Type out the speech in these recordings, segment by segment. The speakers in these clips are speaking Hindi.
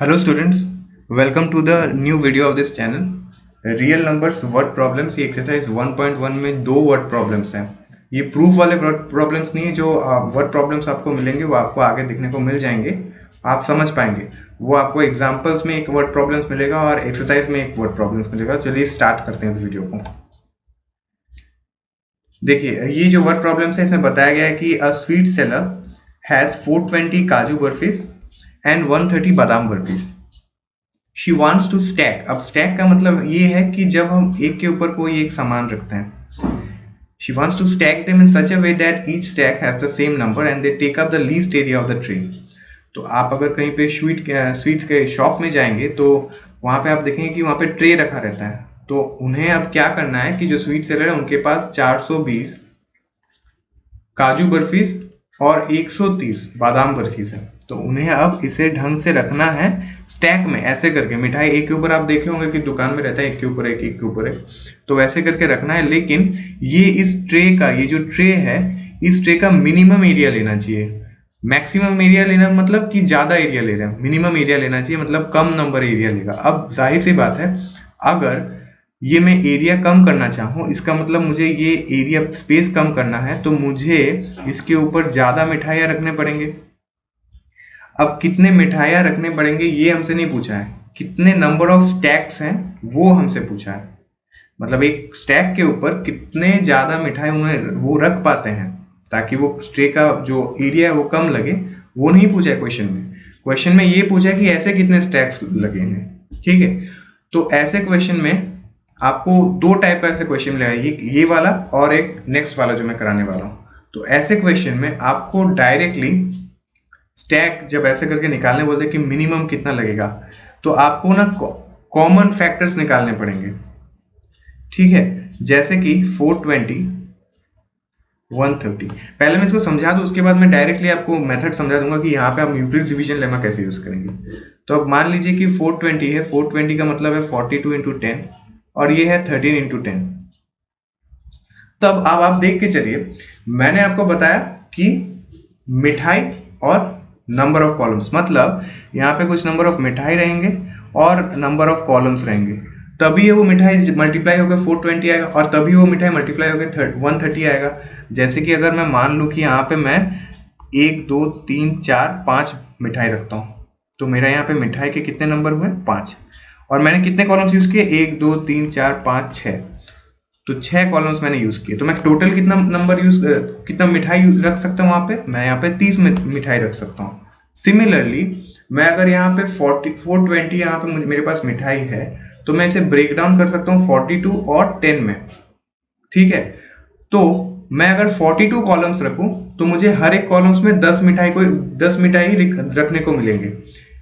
Hello students, welcome to the new video of this channel. Real numbers word problems ये एक्सरसाइज 1.1 में दो वर्ड प्रॉब्लम्स हैं. ये प्रूफ वाले वर्ड प्रॉब्लम्स नहीं है. जो वर्ड प्रॉब्लम्स आपको मिलेंगे वो आपको आगे दिखने को मिल जाएंगे, आप समझ पाएंगे. वो आपको एग्जाम्पल्स में एक वर्ड प्रॉब्लम्स मिलेगा और एक्सरसाइज में एक वर्ड प्रॉब्लम्स मिलेगा. चलिए स्टार्ट करते हैं इस वीडियो को. देखिए ये जो वर्ड प्रॉब्लम्स है इसमें बताया गया है कि अ स्वीट सेलर हैज 420 काजू बर्फीज and 130 badam barfis. She wants to stack. अब स्टैक का मतलब ये है कि जब हम एक के ऊपर कोई एक सामान रखते हैं. She wants to stack them in such a way that each stack has the same number and they take up the least area of the tree. तो आप अगर कहीं पे स्वीट के शॉप में जाएंगे तो वहां पे आप देखेंगे कि वहां पे ट्रे रखा रहता है. तो उन्हें अब क्या करना है कि जो स्वीट सेलर है उनके पास 420 काजू बर्फीज और 130 बादाम बर्फीज है. तो उन्हें अब इसे ढंग से रखना है स्टैक में, ऐसे करके. मिठाई एक के ऊपर आप देखे होंगे कि दुकान में रहता है एक के ऊपर एक, एक के ऊपर एक, तो वैसे करके रखना है. लेकिन ये इस ट्रे का, ये जो ट्रे है इस ट्रे का मिनिमम एरिया लेना चाहिए. मैक्सिमम एरिया लेना मतलब कि ज्यादा एरिया ले रहे हैं, मिनिमम एरिया लेना चाहिए मतलब कम नंबर एरिया लेगा. अब जाहिर सी बात है अगर ये मैं एरिया कम करना चाहूँ, इसका मतलब मुझे ये एरिया स्पेस कम करना है, तो मुझे इसके ऊपर ज्यादा मिठाइयाँ रखने पड़ेंगे. अब कितने मिठाइयाँ रखने पड़ेंगे ये हमसे नहीं पूछा है, कितने नंबर ऑफ स्टैक्स हैं वो हमसे पूछा है. मतलब एक स्टैक के ऊपर कितने ज्यादा मिठाई उन्हें वो रख पाते हैं ताकि वो ट्रे का जो एरिया है वो कम लगे, वो नहीं पूछा है क्वेश्चन में. क्वेश्चन में ये पूछा है कि ऐसे कितने स्टैक्स लगे हैं. ठीक है, तो ऐसे क्वेश्चन में आपको दो टाइप का ऐसे क्वेश्चन मिलेगा, ये वाला और एक नेक्स्ट वाला जो मैं कराने वाला हूँ. तो ऐसे क्वेश्चन में आपको डायरेक्टली स्टैक जब ऐसे करके निकालने बोलते हैं कि मिनिमम कितना लगेगा, तो आपको ना कॉमन फैक्टर्स निकालने पड़ेंगे. ठीक है, जैसे कि 420 130. पहले मैं इसको समझा दूं, उसके बाद मैं डायरेक्टली आपको मेथड समझा दूंगा कि यहाँ पे हम यूक्लिड्स डिवीजन लेमा कैसे यूज करेंगे. तो अब मान लीजिए कि 420 है, 420 का मतलब है 42 इंटू 10 और ये है 13 इंटू 10. तब अब आप देख के चलिए, मैंने आपको बताया कि मिठाई और नंबर ऑफ कॉलम्स, मतलब यहाँ पे कुछ नंबर ऑफ मिठाई रहेंगे और नंबर ऑफ कॉलम्स रहेंगे, तभी वो मिठाई मल्टीप्लाई होकर 420 आएगा और तभी वो मिठाई मल्टीप्लाई होकर 130 आएगा. जैसे कि अगर मैं मान लूँ कि यहाँ पे मैं 1 2 3 4 5 मिठाई रखता हूँ, तो मेरा यहाँ पे मिठाई के कितने नंबर हुए 5, और मैंने कितने कॉलम्स यूज किए 1 2 3 4 5 6, तो 6 कॉलम्स मैंने यूज किए. तो मैं टोटल कितना नंबर कितना मिठाई रख सकता हूँ वहां पे, मैं यहाँ पे 30 मिठाई रख सकता हूँ. सिमिलरली मैं अगर यहाँ पे 420 यहाँ पे मेरे पास मिठाई है, तो मैं इसे ब्रेक डाउन कर सकता हूँ 42 और 10 में. ठीक है, तो मैं अगर 42 कॉलम्स रखूं तो मुझे हर एक कॉलम्स में 10 मिठाई रखने को मिलेंगे.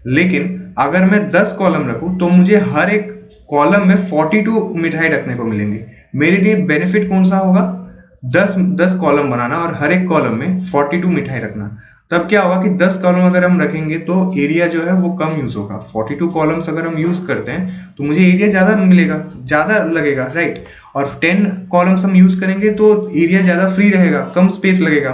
लेकिन अगर मैं 10 कॉलम रखूं तो मुझे हर एक कॉलम में 42 मिठाई रखने को मिलेंगे. मेरे लिए बेनिफिट कौन सा होगा, 10 कॉलम बनाना और हर एक कॉलम में 42 मिठाई रखना. तब क्या होगा कि 10 कॉलम अगर हम रखेंगे तो एरिया जो है वो कम यूज होगा. 42 कॉलम्स अगर हम यूज करते हैं तो मुझे एरिया ज्यादा मिलेगा, ज्यादा लगेगा, राइट. और 10 कॉलम्स हम यूज करेंगे तो एरिया ज्यादा फ्री रहेगा, कम स्पेस लगेगा.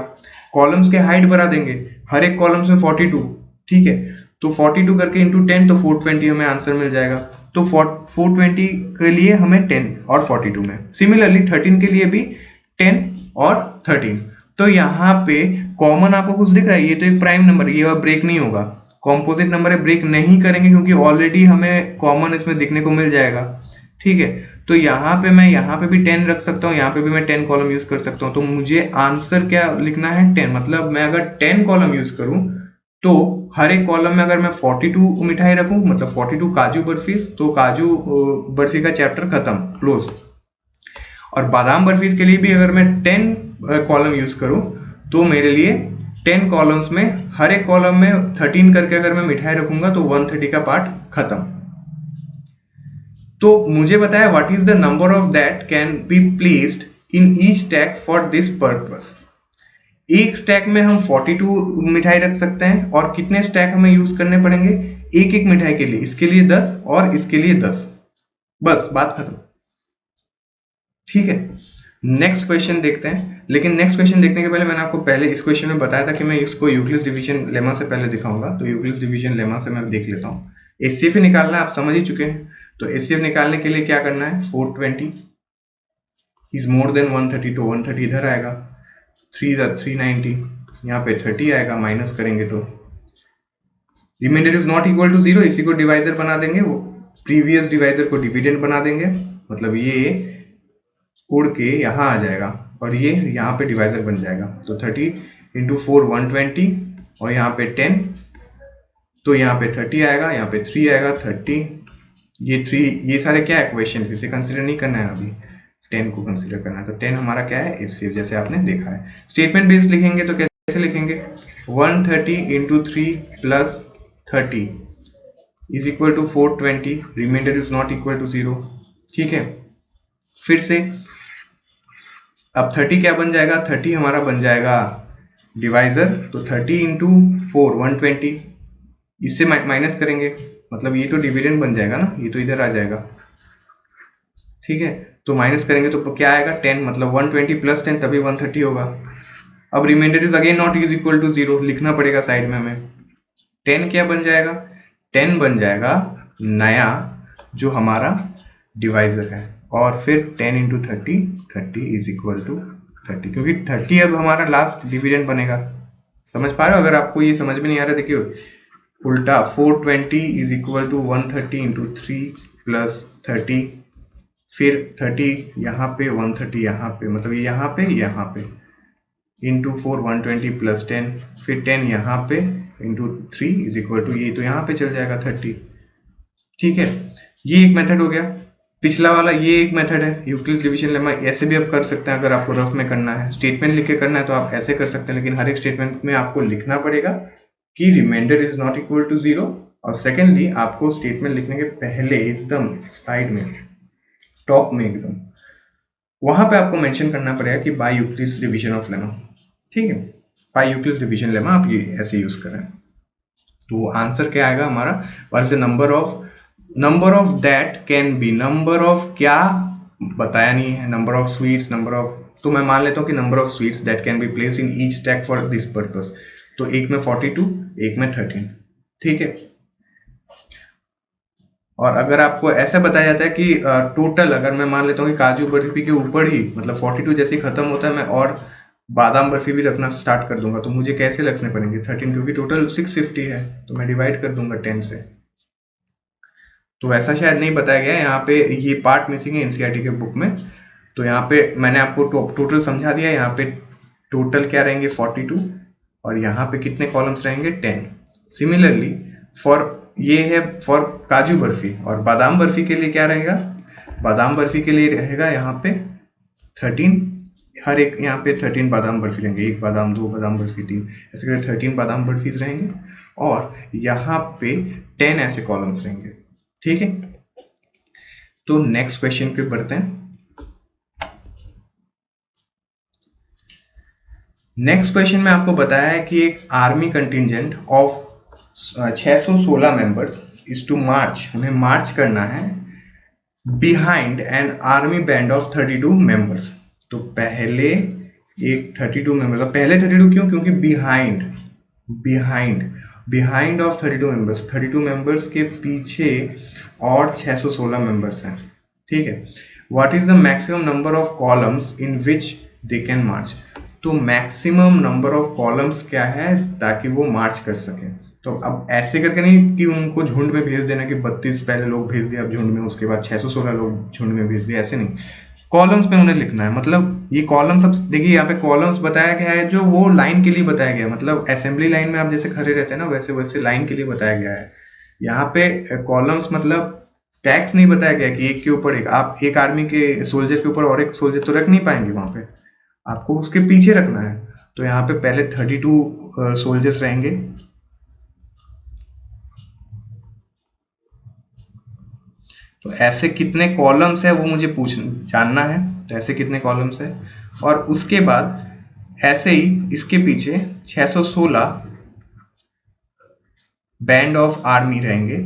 कॉलम्स के हाइट बढ़ा देंगे, हर एक कॉलम्स में 42. ठीक है, तो 42 करके इंटू 10 तो 420 हमें आंसर मिल जाएगा. तो 420 के लिए हमें 10 और 42 में, सिमिलरली 13 के लिए भी 10 और 13. तो यहाँ पे कॉमन आपको कुछ दिख रहा है, ये तो एक प्राइम नंबर, ये ब्रेक नहीं होगा. कॉम्पोजिट नंबर है, ब्रेक नहीं करेंगे क्योंकि ऑलरेडी हमें कॉमन इसमें दिखने को मिल जाएगा. ठीक है, तो यहाँ पे मैं यहाँ पे भी 10 रख सकता हूँ, यहाँ पे भी मैं 10 कॉलम यूज कर सकता हूँ. तो मुझे आंसर क्या लिखना है 10. मतलब मैं अगर 10 कॉलम यूज करूँ तो हर एक कॉलम में अगर मैं 42 मिठाई रखूं, मतलब 42 काजू बर्फी, तो काजू बर्फी का चैप्टर खत्म, क्लोज. और बादाम बर्फीज के लिए भी अगर मैं 10 कॉलम यूज करूं तो मेरे लिए 10 कॉलम्स में हर एक कॉलम में 13 करके अगर मैं मिठाई रखूंगा तो 130 का पार्ट खत्म. तो मुझे बताया what is the number of that can be placed in each stack for this purpose. एक स्टैक में हम 42 मिठाई रख सकते हैं और कितने स्टैक हमें यूज करने पड़ेंगे, एक एक मिठाई के लिए, इसके लिए 10 और इसके लिए 10, बस बात खत्म. ठीक है, नेक्स्ट क्वेश्चन देखते हैं. लेकिन नेक्स्ट क्वेश्चन देखने के पहले मैंने आपको पहले इस क्वेश्चन में बताया था कि मैं इसको यूक्लिड्स डिवीजन लेमा से पहले दिखाऊंगा. तो यूक्लिड्स डिवीजन लेमा से मैं देख लेता हूँ HCF निकालना आप समझ ही चुके हैं। तो HCF निकालने के लिए क्या करना है, 420 इज मोर देन 130, तो 130 इधर आएगा, 3 390, यहाँ पे 30 आएगा, माइनस करेंगे तो remainder is not equal to 0, इसी को डिवाइजर बना देंगे, वो प्रीवियस डिवाइजर को डिविडेंड बना देंगे, मतलब ये उड़ के यहाँ आ जाएगा और ये यहाँ पे डिवाइजर बन जाएगा। तो 30 इंटू 4 120 और यहाँ पे 10, तो यहाँ पे 30 आएगा, यहाँ पे 3 आएगा, 30 ये 3, ये सारे क्या है क्वेश्चन, इसे कंसिडर नहीं करना है, अभी 10 को कंसिडर करना है। तो 10 हमारा क्या है, HCF, जैसे आपने देखा है। स्टेटमेंट बेस्ड लिखेंगे तो कैसे लिखेंगे, 130 into 3 plus 30 is equal to 420, remainder is not equal to 0। ठीक है, फिर से अब 30 क्या बन जाएगा, 30 हमारा बन जाएगा डिवाइजर, तो 30 इंटू 4 120, इससे माइनस करेंगे, मतलब ये तो डिविडेंड बन जाएगा ना, ये तो इधर आ जाएगा। ठीक है, तो माइनस करेंगे तो क्या आएगा, 10, मतलब 120 प्लस 10 तभी 130 होगा। अब remainder is again not is equal to 0, लिखना पड़ेगा साइड में हमें। 10 क्या बन जाएगा, 10 बन जाएगा नया जो हमारा डिवाइजर है, और फिर 10 इंटू 30 इज इक्वल टू 30, क्योंकि 30 अब हमारा लास्ट डिविडेंड बनेगा। समझ पा रहे हो? अगर आपको ये समझ में नहीं आ रहा, देखिए उल्टा 420 is equal to 130 into 3 plus 30, फिर 30 यहाँ पे, 130 यहाँ पे, मतलब यहाँ पे इंटू 4 120 प्लस 10, फिर 10 यहाँ पे इंटू 3 इज इक्वल टू, ये तो यहाँ पे चल जाएगा 30। ठीक है, ये एक मेथड हो गया। पिछला वाला ये एक मेथड है, यूक्लिड्स डिवीजन लेमा, ऐसे भी आप कर सकते हैं। अगर आपको रफ में करना है, स्टेटमेंट लिख के करना है तो आप ऐसे कर सकते हैं, लेकिन हर एक स्टेटमेंट में आपको लिखना पड़ेगा कि remainder is not equal to 0, और सेकेंडली आपको स्टेटमेंट लिखने के पहले एकदम साइड में, टॉप में एकदम, वहां पे आपको मेंशन करना पड़ेगा कि by Euclid's division of lemma. ठीक है, बाय यूक्लिड्स डिवीजन लेमा आप ये ऐसे यूज करें। तो आंसर क्या आएगा हमारा, what is the number of that can B, number of क्या बताया नहीं है, number of sweets, number of, तो मैं मान लेता हूँ कि number of sweets that can be placed in each stack for this purpose. तो एक में 42, एक में 13। ठीक है, और अगर आपको ऐसा बताया जाता है कि टोटल, अगर मैं मान लेता हूँ कि काजू बर्फी के ऊपर ही, मतलब 42 जैसे ही खत्म होता है, मैं और बादाम बर्फी भी रखना स्टार्ट कर दूंगा, तो मुझे कैसे रखने पड़ेंगे 13, क्योंकि टोटल 650 है, तो मैं डिवाइड कर दूंगा 10 से। तो ऐसा शायद नहीं बताया गया है यहाँ पे, ये पार्ट मिसिंग है एनसीईआरटी के बुक में। तो यहाँ पे मैंने आपको टोटल समझा दिया, यहाँ पे टोटल क्या रहेंगे 42, और यहाँ पे कितने कॉलम्स रहेंगे 10। सिमिलरली फॉर, ये है फॉर काजू बर्फी, और बादाम बर्फी के लिए क्या रहेगा, बादाम बर्फी के लिए रहेगा यहाँ पे 13, हर एक यहाँ पे 13 बादाम बर्फी रहेंगे, एक बादाम, दो बादाम बर्फी, 3, ऐसे करके 13 बादाम बर्फीज रहेंगे, और यहाँ पे 10 ऐसे कॉलम्स रहेंगे। ठीक है, तो नेक्स्ट क्वेश्चन पे बढ़ते हैं। नेक्स्ट क्वेश्चन में आपको बताया है कि एक army contingent of 616 members is to march, उन्हें मार्च करना है behind an army band of 32 members. तो पहले एक 32 मेंबर्स, पहले 32 क्यों, क्योंकि बिहाइंड ऑफ 32 मेंबर्स, 32 मेंबर्स के पीछे और 616 मेंबर्स हैं। ठीक है, what is the maximum number of columns in which they can march. तो मैक्सिमम नंबर ऑफ कॉलम्स क्या है ताकि वो मार्च कर सके। तो अब ऐसे करके नहीं कि उनको झुंड में भेज देना कि 32 पहले लोग भेज दिए अब झुंड में, उसके बाद 616 लोग झुंड में भेज दिए, ऐसे नहीं, कॉलम्स में उन्हें लिखना है। मतलब ये कॉलम्स, अब देखिए यहाँ पे कॉलम्स बताया गया है जो वो लाइन के लिए बताया गया है, मतलब असेंबली लाइन में आप जैसे खड़े रहते हैं ना, वैसे वैसे लाइन के लिए बताया गया है। यहाँ पे कॉलम्स मतलब स्टैक्स नहीं बताया गया कि एक के ऊपर एक, आप एक आर्मी के सोल्जर के ऊपर और एक सोल्जर तो रख नहीं पाएंगे, वहां पे आपको उसके पीछे रखना है। तो यहाँ पे पहले 32 सोल्जर्स रहेंगे, तो ऐसे कितने कॉलम्स है वो मुझे जानना है। तो ऐसे कितने कॉलम्स है, और उसके बाद ऐसे ही इसके पीछे 616 बैंड ऑफ आर्मी रहेंगे,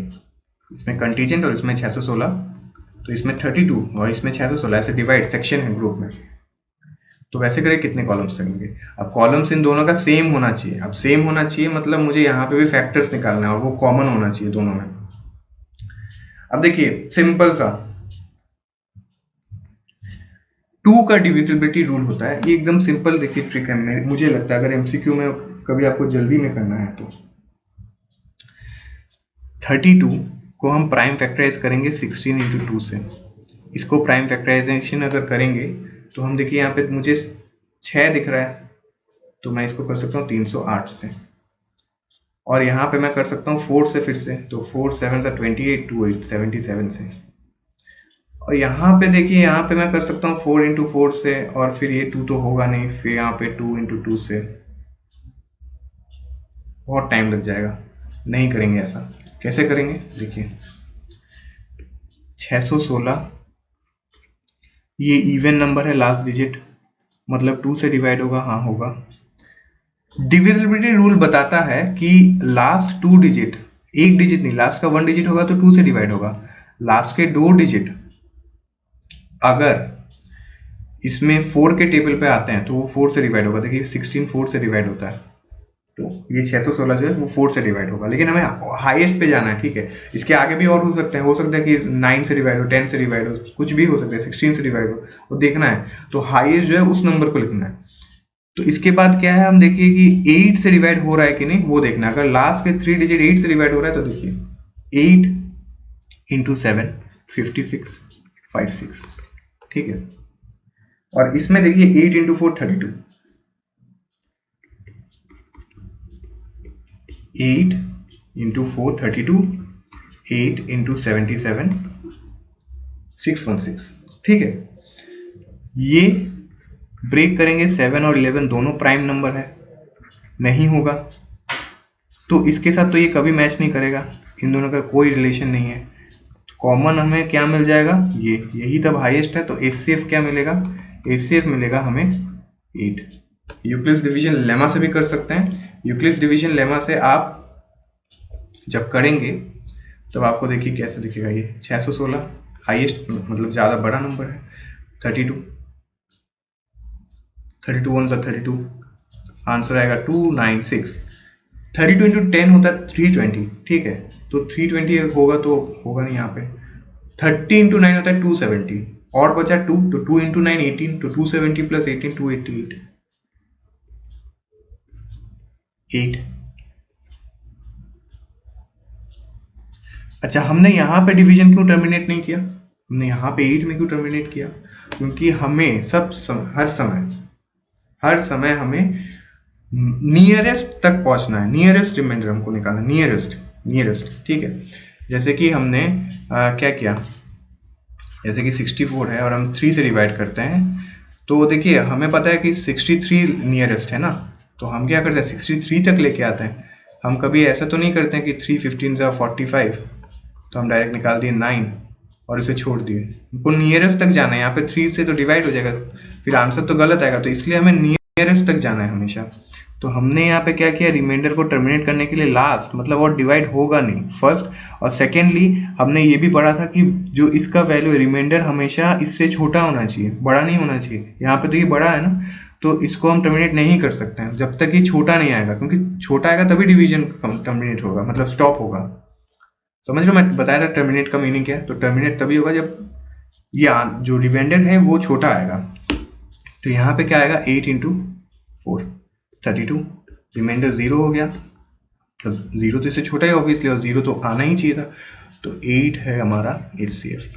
इसमें कंटीजेंट और इसमें 616, तो इसमें 32 और इसमें 616, ऐसे डिवाइड सेक्शन है ग्रुप में। तो वैसे करें कितने कॉलम्स लगेंगे। अब कॉलम्स इन दोनों का सेम होना चाहिए, अब सेम होना चाहिए मतलब मुझे यहाँ पे भी फैक्टर्स निकालना है और वो कॉमन होना चाहिए दोनों में। अब देखिए सिंपल सा 2 का डिविजिबिलिटी रूल होता है, ये एकदम सिंपल देखिए ट्रिक है, मुझे लगता है अगर एमसीक्यू में कभी आपको जल्दी में करना है तो 32 को हम प्राइम फैक्टराइज करेंगे 16 इंटू 2 से। इसको प्राइम फैक्टराइजेशन अगर करेंगे तो हम देखिए यहाँ पे मुझे 6 दिख रहा है, तो मैं इसको कर सकता हूँ 308 से, और यहाँ पे मैं कर सकता हूँ 4 से फिर से, तो 4 7 से 28 2 8 77 से, और यहाँ पे देखिए यहाँ पे मैं कर सकता हूँ 4 इंटू 4 से, और फिर ये 2 तो होगा नहीं, फिर यहाँ पे 2 इंटू 2 से, बहुत टाइम लग जाएगा, नहीं करेंगे ऐसा। कैसे करेंगे देखिए 616 ये इवन नंबर है, लास्ट डिजिट मतलब 2 से डिवाइड होगा, हाँ होगा। डिविजिबिलिटी रूल बताता है कि लास्ट 2 डिजिट, एक डिजिट नहीं, लास्ट का 1 डिजिट होगा तो 2 से डिवाइड होगा, लास्ट के 2 डिजिट अगर इसमें 4 के टेबल पे आते हैं तो वो 4 से डिवाइड होगा। देखिए 16 4 से डिवाइड होता है, तो ये 616 जो है वो 4 से डिवाइड होगा, लेकिन हमें हाईएस्ट पे जाना है, ठीक है। इसके आगे भी और हो सकते हैं, हो सकता है कि 9 से डिवाइड हो, 10 से डिवाइड हो, कुछ भी हो सकता है, 16 से डिवाइड हो, वो देखना है। तो हाईएस्ट जो है उस नंबर को लिखना है। तो इसके बाद क्या है, हम देखिए कि 8 से डिवाइड हो रहा है कि नहीं वो देखना है। अगर लास्ट के 3 डिजिट 8 से डिवाइड हो रहा है तो देखिए 8 इंटू 7 56 56, ठीक है। और इसमें देखिए 8 इंटू 4 32, 8 इंटू 4 32, 8 इंटू 77 616, ठीक है। ये ब्रेक करेंगे, 7 और 11 दोनों प्राइम नंबर है, नहीं होगा, तो इसके साथ तो ये कभी मैच नहीं करेगा, इन दोनों का कोई रिलेशन नहीं है। कॉमन हमें क्या मिल जाएगा, ये यही तब हाईएस्ट है, तो एचसीएफ क्या मिलेगा, एचसीएफ मिलेगा हमें 8। यूक्लिड्स डिवीजन लेमा से भी कर सकते हैं। यूक्लिड्स डिवीजन लेमा से आप जब करेंगे तब आपको देखिए कैसे दिखेगा, ये 616 हाईएस्ट मतलब ज़्यादा बड़ा नंबर है, 32 32 1 सा 32, आंसर आएगा 296। 32 इंटू 10 होता है 320, ठीक है, तो 320 होगा तो होगा नहीं यहाँ पे। 30 इंटू 9 होता है 270, और बचा 2, तो 2 इंटू 9 18, तो 270 प्लस 18 288 8। अच्छा, हमने यहाँ पे डिवीजन क्यों टर्मिनेट नहीं किया, हमने यहाँ पे 8 में क्यों टर्मिनेट किया, क्योंकि हमें हर समय हमें नियरेस्ट तक पहुंचना है, नियरेस्ट रिमाइंडर हमको निकालना, नियरेस्ट, ठीक है। जैसे कि हमने क्या किया, जैसे कि 64 है और हम 3 से डिवाइड करते हैं, तो देखिए हमें पता है कि 63 नियरेस्ट है ना, तो हम क्या करते हैं 63 तक लेके आते हैं। हम कभी ऐसा तो नहीं करते हैं कि 3 15 जा 45, तो हम डायरेक्ट निकाल दिए 9 और इसे छोड़ दिए। हमको नियरेस्ट तक जाना है, यहाँ पे 3 से तो डिवाइड हो जाएगा, फिर आंसर तो गलत आएगा, तो इसलिए हमें नियरेस्ट तक जाना है हमेशा। तो हमने यहाँ पे क्या किया, रिमाइंडर को टर्मिनेट करने के लिए लास्ट मतलब और डिवाइड होगा नहीं, फर्स्ट, और सेकेंडली हमने ये भी पढ़ा था कि जो इसका वैल्यू रिमाइंडर हमेशा इससे छोटा होना चाहिए, बड़ा नहीं होना चाहिए। यहाँ पे तो ये बड़ा है ना, तो इसको हम टर्मिनेट नहीं कर सकते हैं जब तक ये छोटा नहीं आएगा, क्योंकि छोटा आएगा तभी डिवीजन टर्मिनेट होगा, मतलब स्टॉप होगा। समझ लो, मैं बताया था टर्मिनेट का मीनिंग क्या है, तो टर्मिनेट तभी होगा जब ये जो रिमाइंडर है वो छोटा आएगा। तो यहाँ पे क्या आएगा 8 इंटू 4 32, रिमाइंडर 0 हो गया, मतलब 0 तो इससे छोटा है ऑब्वियसली, और 0 तो आना ही चाहिए था, तो 8 है हमारा एचसीएफ।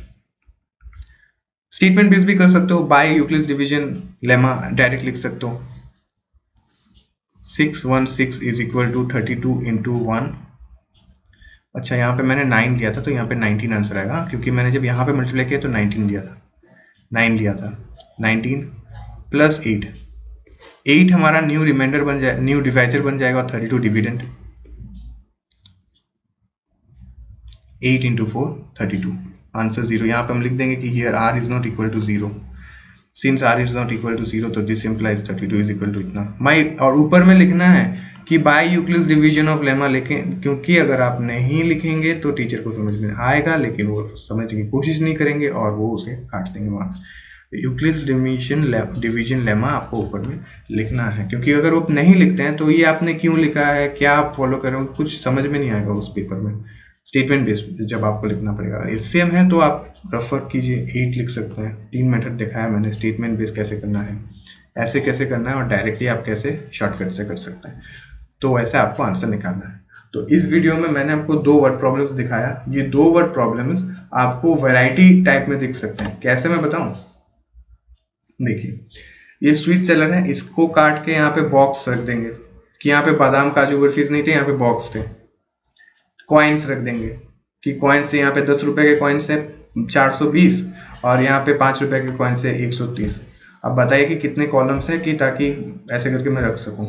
स्टेटमेंट बेस भी कर सकते हो, by Euclid's division lemma direct लिख सकते हो, 616 इज इक्वल टू 32 इंटू 1। अच्छा, यहाँ पे मैंने 9 लिया था तो यहाँ पे 19 आंसर आएगा, क्योंकि मैंने जब यहाँ पे मल्टीप्लाई किया तो 19 लिया था, 9 लिया था, 19 प्लस 8 हमारा न्यू रिमाइंडर बन जाए, न्यू डिवाइजर बन जाएगा, 32 डिविडेंड, 8 इंटू 4 32, आंसर 0। यहाँ पे हम लिख देंगे कि here r is not equal to 0, since r is not equal to 0 तो this implies 32 is equal to इतना। और ऊपर में लिखना है कि by Euclid's division of lemma लिखें, क्योंकि अगर आप नहीं लिखेंगे तो टीचर को समझ में आएगा, लेकिन वो समझने की कोशिश नहीं करेंगे और वो उसे काट देंगे मार्क्स। यूक्लिड्स डिवीजन लेमा आपको ऊपर में लिखना है, क्योंकि अगर वो नहीं लिखते हैं तो ये आपने क्यों लिखा है, क्या आप फॉलो कर रहे हो, कुछ समझ में नहीं आएगा उस पेपर में। स्टेटमेंट बेस्ड जब आपको लिखना पड़ेगा। एलसीएम है तो आप रेफर कीजिए, 8 लिख सकते हैं। 3 मेथड दिखाया मैंने, स्टेटमेंट बेस्ड कैसे करना है, ऐसे कैसे करना है, और डायरेक्टली आप कैसे शॉर्टकट से कर सकते हैं। तो वैसे आपको आंसर निकालना है। तो इस वीडियो में मैंने आपको 2 वर्ड प्रॉब्लम्स दिखाया। ये 2 वर्ड प्रॉब्लम्स आपको वैरायटी टाइप में दिख सकते हैं। कैसे मैं बताऊं? देखिए, ये स्वीट सेलर है, इसको काट के यहाँ पे बॉक्स रख देंगे कि यहाँ पे बादाम काजू बर्फीज नहीं थे, यहाँ पे बॉक्स थे। कॉइन्स रख देंगे कि कॉइन्स यहाँ पे 10 रुपए के कॉइन्स है 420 और यहाँ पे 5 रुपए के कॉइन्स है 130। अब बताइए कि कितने कॉलम्स है, कि ताकि ऐसे करके मैं रख सकूं।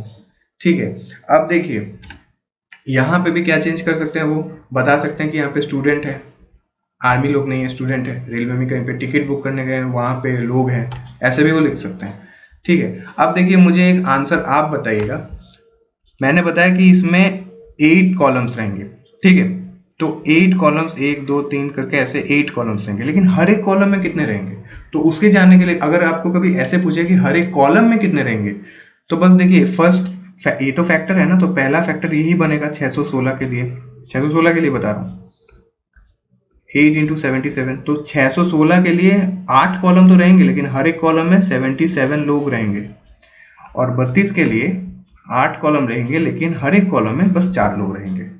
ठीक है, अब देखिए यहाँ पे भी क्या चेंज कर सकते हैं, वो बता सकते हैं कि यहाँ पे स्टूडेंट है, आर्मी लोग नहीं है, स्टूडेंट है, रेलवे में कहीं पे टिकट बुक करने गए हैं वहां पे लोग हैं, ऐसे भी वो लिख सकते हैं। ठीक है, अब देखिए मुझे एक आंसर आप बताइएगा। मैंने बताया कि इसमें 8 कॉलम्स रहेंगे। ठीक है, तो 8 कॉलम्स, 1 2 3 करके ऐसे 8 कॉलम्स रहेंगे, लेकिन हर एक कॉलम में कितने रहेंगे? तो उसके जानने के लिए अगर आपको कभी ऐसे पूछे कि हर एक कॉलम में कितने रहेंगे, तो बस देखिए फर्स्ट, ये तो फैक्टर है ना, तो पहला फैक्टर यही बनेगा 616 के लिए। 616 के लिए बता रहा हूँ, 8 इंटू 77, तो 616 के लिए 8 कॉलम तो रहेंगे, लेकिन हर एक कॉलम में 77 लोग रहेंगे। और 32 के लिए 8 कॉलम रहेंगे, लेकिन हर एक कॉलम में बस 4 लोग रहेंगे।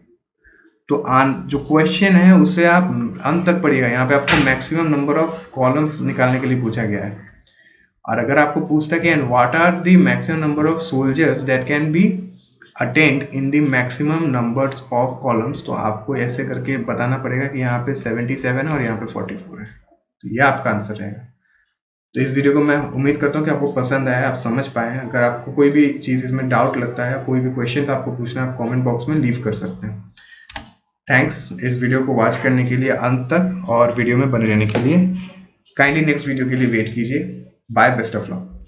तो जो क्वेश्चन है उससे आप अंत तक पढ़िएगा, यहाँ पे आपको मैक्सिमम नंबर ऑफ कॉलम्स निकालने के लिए पूछा गया है। और अगर आपको पूछता है कि and what are the maximum number of soldiers that can be attend in the maximum numbers of columns, तो आपको ऐसे करके बताना पड़ेगा कि यहाँ पे 77 है और यहाँ पे 44 है। तो ये आपका आंसर रहेगा। तो इस वीडियो को मैं उम्मीद करता हूँ कि आपको पसंद आया, आप समझ पाए हैं। अगर आपको कोई भी चीज़ इसमें डाउट लगता है, कोई भी क्वेश्चन आपको पूछना है, आप कमेंट बॉक्स में लीव कर सकते हैं। थैंक्स इस वीडियो को वॉच करने के लिए अंत तक, और वीडियो में बने रहने के लिए। काइंडली नेक्स्ट वीडियो के लिए वेट कीजिए। Bye, best of luck.